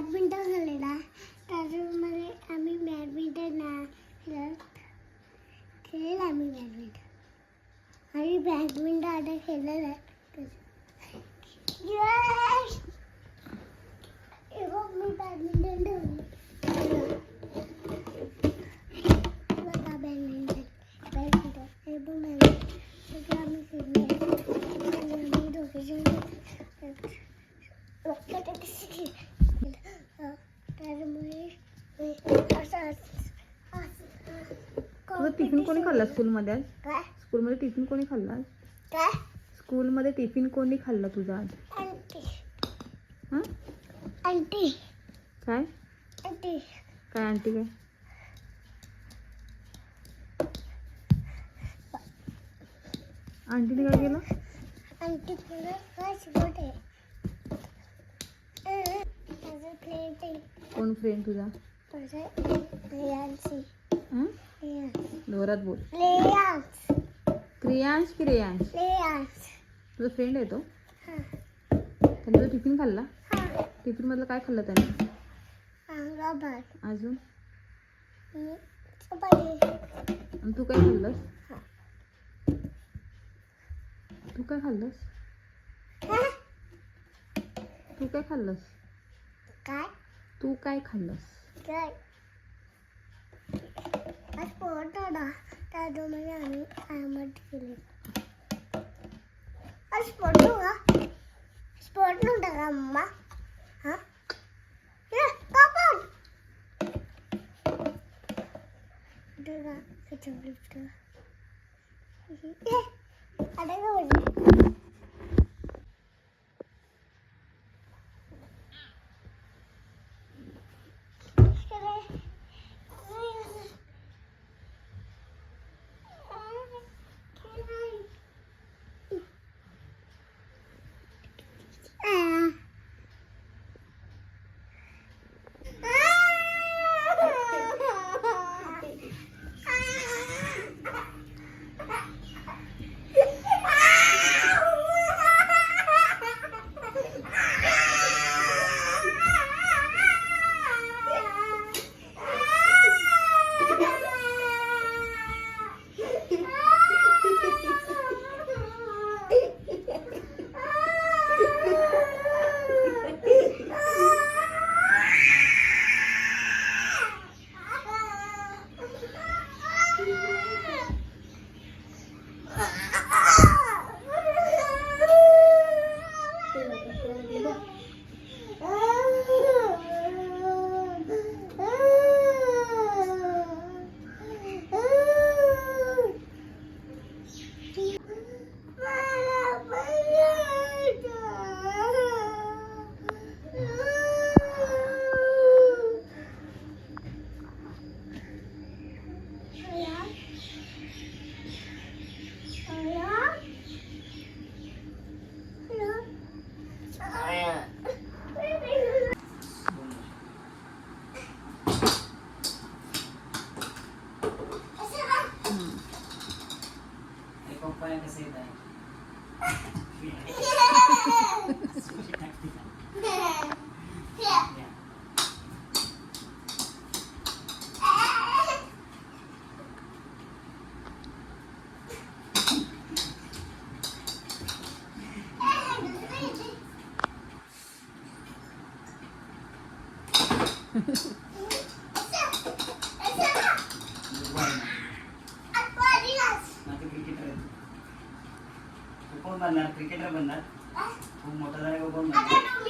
Badminton खेळलेला त्याच्यामध्ये आम्ही बॅडमिंटन खेळेल आम्ही बॅडमिंटन आता खेळलेलं आहे मी बॅडमिंटन ठेवली बघा बॅडमिंटन हे पण बॅडमिंटन आम्ही खेळले आम्ही दोघे जण त्यामुळे तुझा टिफिन कोणी खाल्ला स्कूलमध्ये आज? काय स्कूलमध्ये टिफिन कोणी खाल्ला आज? काय स्कूलमध्ये टिफिन कोणी खाल्ला तुझा आज? आंटी हां आंटी काय आंटी काय आंटी काय? आंटीने काय केलं? आंटी तुला काय शिकवते माझं फ्रेंड आहे कोण फ्रेंड तुझा? रेयांशी हं? जोरात बोल. रेयांश क्रियांश की रेयांश? रेयांश तुझा फ्रेंड आहे तो? हां त्याने तुझा टिफिन खाल्ला? हां टिफिनमधलं काय खाल्लं त्याने? रबर अजून? चपाती आणि तू काय खाल्लंस? तू काय खाल्लंस? तू काय खाल्लंस? काय तू काय खाल्लंस? काय आज पोट होता त्यामध्ये आम्ही आमट केले आज स्पोर्ट होगा स्पोर्ट नव्हता का मम्मा हां का पण आता का बोलली क्रिकेटर बनणार खूप मोठा झाला कोण बनणार